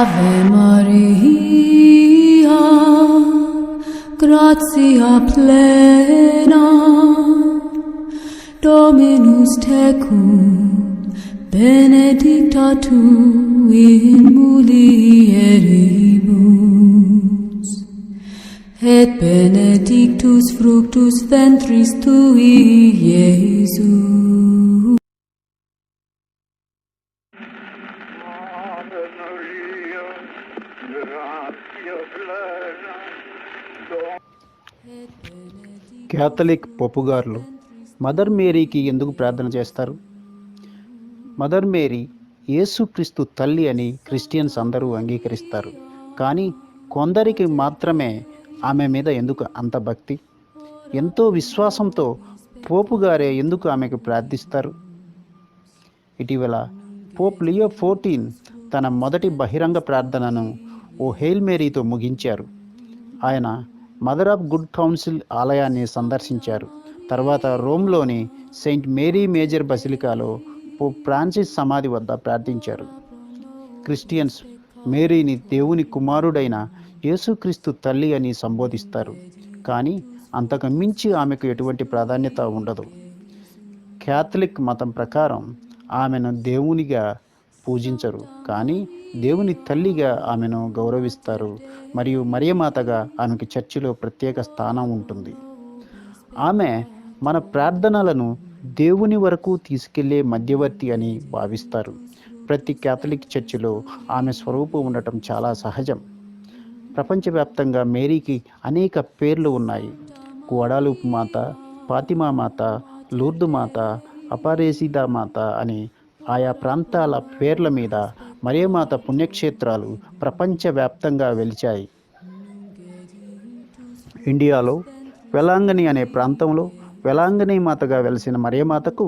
Ave Maria, gratia plena, Dominus tecum, benedicta tu in mulieribus, et benedictus fructus ventris tui, Iesus. Catholic పొప్పుగారులు mother మేరీకి ఎందుకు ప్రార్థన చేస్తారు? Mother Mary యేసుక్రీస్తు తల్లి అని క్రిస్టియన్స్ అందరూ అంగీకరిస్తారు. కానీ కొందరికి మాత్రమే ఆమె మీద ఎందుకు అంత భక్తి? ఎంతో విశ్వాసంతో పోపుగారే ఎందుకు ఆమెకు ప్రార్థిస్తారు? ఇటీవల పోప్ లియో 14 తన మొదటి బహిరంగ ప్రార్థనను ఓ హెయిల్ మేరీతో ముగించారు. ఆయన మదర్ ఆఫ్ గుడ్ కౌన్సిల్ ఆలయాన్ని సందర్శించారు. తర్వాత రోమ్లోని సెయింట్ మేరీ మేజర్ బసిలికాలో పోప్ ఫ్రాన్సిస్ సమాధి వద్ద ప్రార్థించారు. క్రిస్టియన్స్ మేరీని దేవుని కుమారుడైన యేసుక్రీస్తు తల్లి అని సంబోధిస్తారు. కానీ అంతకు మించి ఆమెకు ఎటువంటి ప్రాధాన్యత ఉండదు. క్యాథలిక్ మతం ప్రకారం ఆమెను దేవునిగా పూజించరు, కానీ దేవుని తల్లిగా ఆమెను గౌరవిస్తారు. మరియు మరియమాతగా ఆమెకి చర్చిలో ప్రత్యేక స్థానం ఉంటుంది. ఆమె మన ప్రార్థనలను దేవుని వరకు తీసుకెళ్లే మధ్యవర్తి అని భావిస్తారు. ప్రతి క్యాథలిక్ చర్చిలో ఆమె స్వరూపం ఉండటం చాలా సహజం. ప్రపంచవ్యాప్తంగా మేరీకి అనేక పేర్లు ఉన్నాయి. గ్వాడాలూప్ మాత, ఫాతిమా మాత, లూర్దు మాత, అపరేసిదా మాత అని ఆయా ప్రాంతాల పేర్ల మీద మరియమాత పుణ్యక్షేత్రాలు ప్రపంచవ్యాప్తంగా వెలిచాయి. ఇండియాలో వెలాంగని అనే ప్రాంతంలో వెలాంగని మాతగా వెలిసిన మరియమాతకు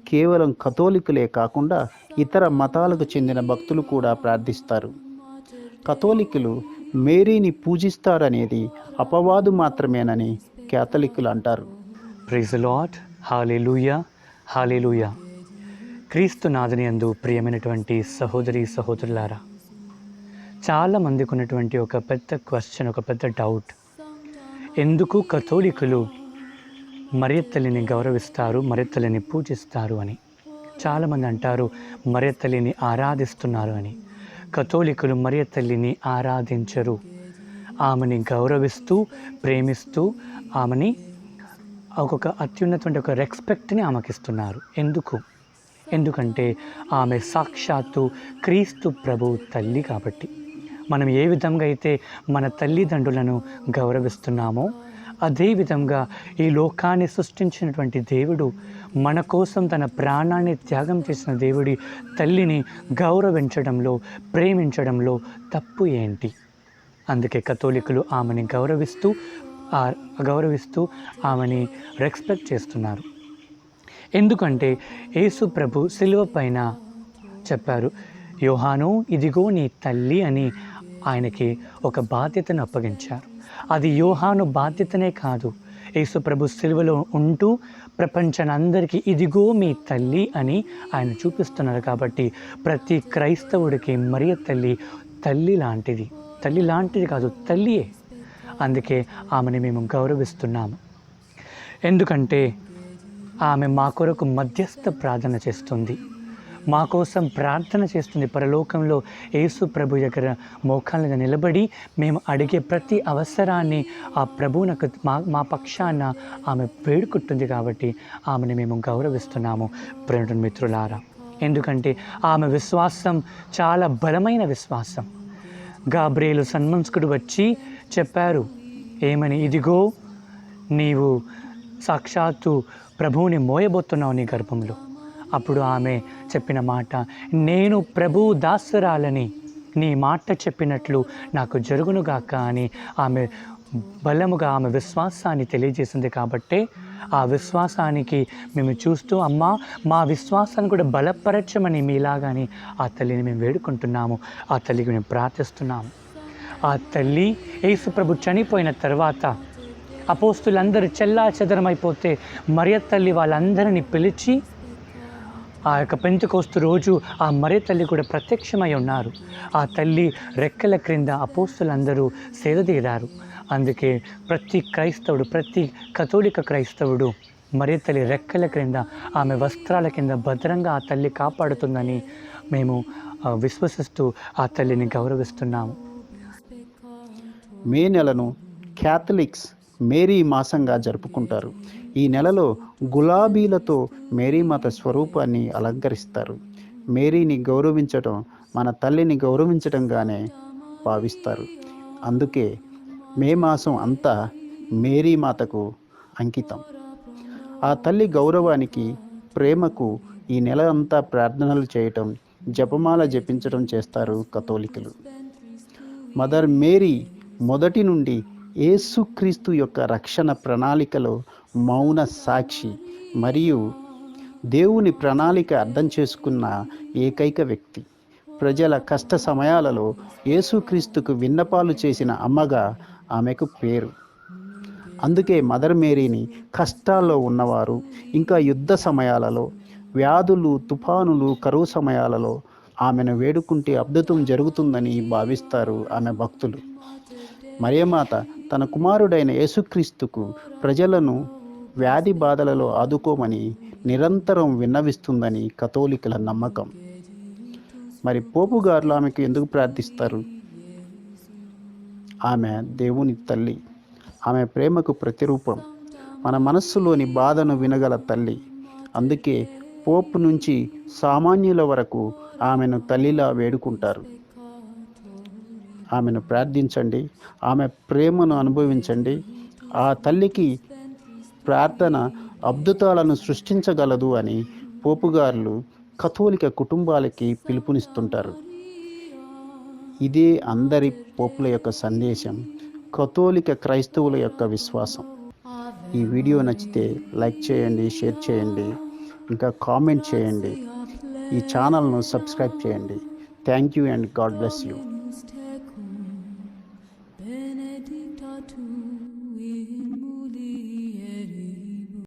కేవలం కథోలికులే కాకుండా ఇతర మతాలకు చెందిన భక్తులు కూడా ప్రార్థిస్తారు. కథోలికులు మేరీని పూజిస్తారనేది అపవాదు మాత్రమేనని క్యాథలికులు అంటారు. ప్రైజ్ ది లార్డ్, హల్లెలూయా, హల్లెలూయా. క్రీస్తు నాథుని యందు ప్రియమైనటువంటి సహోదరి సహోదరులారా, చాలామందికి ఉన్నటువంటి ఒక పెద్ద క్వశ్చన్, ఒక పెద్ద డౌట్, ఎందుకు కథోలికులు మరియతల్లిని గౌరవిస్తారు, మరియతల్లిని పూజిస్తారు అని. చాలామంది అంటారు మరియతల్లిని ఆరాధిస్తున్నారు అని. కథోలికులు మరియతల్లిని ఆరాధించరు. ఆమెని గౌరవిస్తూ ప్రేమిస్తూ ఆమెని ఒక అత్యున్నతమైన ఒక రెస్పెక్ట్ని ఆమెకిస్తున్నారు. ఎందుకంటే ఆమె సాక్షాత్తు క్రీస్తు ప్రభు తల్లి కాబట్టి. మనం ఏ విధంగా అయితే మన తల్లిదండ్రులను గౌరవిస్తున్నామో అదేవిధంగా ఈ లోకాన్ని సృష్టించినటువంటి దేవుడు, మన కోసం తన ప్రాణాన్ని త్యాగం చేసిన దేవుడి తల్లిని గౌరవించడంలో, ప్రేమించడంలో తప్పు ఏంటి? అందుకే కథోలికులు ఆమెని గౌరవిస్తూ ఆమెని రెస్పెక్ట్ చేస్తున్నారు. ఎందుకంటే యేసు ప్రభు సిలువ పైన చెప్పారు, యోహాను ఇదిగో నీ తల్లి అని ఆయనకి ఒక బాధ్యతను అప్పగించారు. అది యోహాను బాధ్యతనే కాదు, యేసు ప్రభు సిలువలో ఉంటూ ప్రపంచానందరికీ ఇదిగో మీ తల్లి అని ఆయన చూపిస్తున్నారు. కాబట్టి ప్రతి క్రైస్తవుడికి మరియ తల్లి లాంటిది కాదు, తల్లియే. అందుకే ఆమెని మేము గౌరవిస్తున్నాము. ఎందుకంటే ఆమె మా కొరకు మధ్యస్థ ప్రార్థన చేస్తుంది, మా కోసం ప్రార్థన చేస్తుంది. పరలోకంలో యేసు ప్రభు దగ్గర మోకాళ్ళ మీద నిలబడి మేము అడిగే ప్రతి అవసరాన్ని ఆ ప్రభువునకు మా పక్షాన ఆమె వేడుకుంటుంది. కాబట్టి ఆమెను మేము గౌరవిస్తున్నాము ప్రేమ మిత్రులారా. ఎందుకంటే ఆమె విశ్వాసం చాలా బలమైన విశ్వాసం. గాబ్రియేలు సన్మంస్కుడు వచ్చి చెప్పారు ఏమని, ఇదిగో నీవు సాక్షాత్తు ప్రభువుని మోయబోతున్నావు నీ గర్భంలో. అప్పుడు ఆమె చెప్పిన మాట, నేను ప్రభువు దాసురాలని, నీ మాట చెప్పినట్లు నాకు జరుగునుగాక అని ఆమె బలముగా ఆమె విశ్వాసాన్ని తెలియజేసింది. కాబట్టే ఆ విశ్వాసానికి మేము చూస్తూ, అమ్మ మా విశ్వాసాన్ని కూడా బలపరచమని మీలాగాని ఆ తల్లిని మేము వేడుకుంటున్నాము, ఆ తల్లికి మేము ప్రార్థిస్తున్నాము. ఆ తల్లి యేసు ప్రభు చనిపోయిన తర్వాత అపోస్తులందరూ చెల్లా చెదరమైపోతే మరియ తల్లి వాళ్ళందరినీ పిలిచి ఆ యొక్క పెంతెకోస్తు రోజు ఆ మరియ తల్లి కూడా ప్రత్యక్షమై ఉన్నారు. ఆ తల్లి రెక్కల క్రింద అపోస్తులందరూ సేదతీరారు. అందుకే ప్రతి క్రైస్తవుడు, ప్రతి కథోలిక క్రైస్తవుడు మరియ తల్లి రెక్కల క్రింద, ఆమె వస్త్రాల కింద భద్రంగా ఆ తల్లి కాపాడుతుందని మేము విశ్వసిస్తూ ఆ తల్లిని గౌరవిస్తున్నాము. మే నెలను క్యాథలిక్స్ మేరీ మాసంగా జరుపుకుంటారు. ఈ నెలలో గులాబీలతో మేరీమాత స్వరూపాన్ని అలంకరిస్తారు. మేరీని గౌరవించటం మన తల్లిని గౌరవించటంగానే భావిస్తారు. అందుకే మే మాసం అంతా మేరీమాతకు అంకితం. ఆ తల్లి గౌరవానికి, ప్రేమకు ఈ నెల అంతా ప్రార్థనలు చేయటం, జపమాల జపించడం చేస్తారు కథోలికులు. మదర్ మేరీ మొదటి నుండి యేసుక్రీస్తు యొక్క రక్షణ ప్రణాళికలో మౌన సాక్షి మరియు దేవుని ప్రణాళిక అర్థం చేసుకున్న ఏకైక వ్యక్తి. ప్రజల కష్ట సమయాలలో యేసుక్రీస్తుకు విన్నపాలు చేసిన అమ్మగా ఆమెకు పేరు. అందుకే మదర్ మేరీని కష్టాల్లో ఉన్నవారు, ఇంకా యుద్ధ సమయాలలో, వ్యాధులు, తుఫానులు, కరువు సమయాలలో ఆమెను వేడుకుంటే అద్భుతం జరుగుతుందని భావిస్తారు ఆమె భక్తులు. మరియమాత తన కుమారుడైన యేసుక్రీస్తుకు ప్రజలను వ్యాధి బాధలలో ఆదుకోమని నిరంతరం విన్నవిస్తుందని కథోలికుల నమ్మకం. మరి పోపు గారులు ఆమెకు ఎందుకు ప్రార్థిస్తారు? ఆమె దేవుని తల్లి, ఆమె ప్రేమకు ప్రతిరూపం, మన మనస్సులోని బాధను వినగల తల్లి. అందుకే పోపు నుంచి సామాన్యుల వరకు ఆమెను తల్లిలా వేడుకుంటారు. ఆమెను ప్రార్థించండి, ఆమె ప్రేమను అనుభవించండి. ఆ తల్లికి ప్రార్థన అద్భుతాలను సృష్టించగలదు అని పోపుగారులు కథోలిక కుటుంబాలకి పిలుపునిస్తుంటారు. ఇదే అందరి పోపుల యొక్క సందేశం, కథోలిక క్రైస్తవుల యొక్క విశ్వాసం. ఈ వీడియో నచ్చితే లైక్ చేయండి, షేర్ చేయండి, ఇంకా కామెంట్ చేయండి. ఈ ఛానల్ను సబ్స్క్రైబ్ చేయండి. Thank you and God bless you.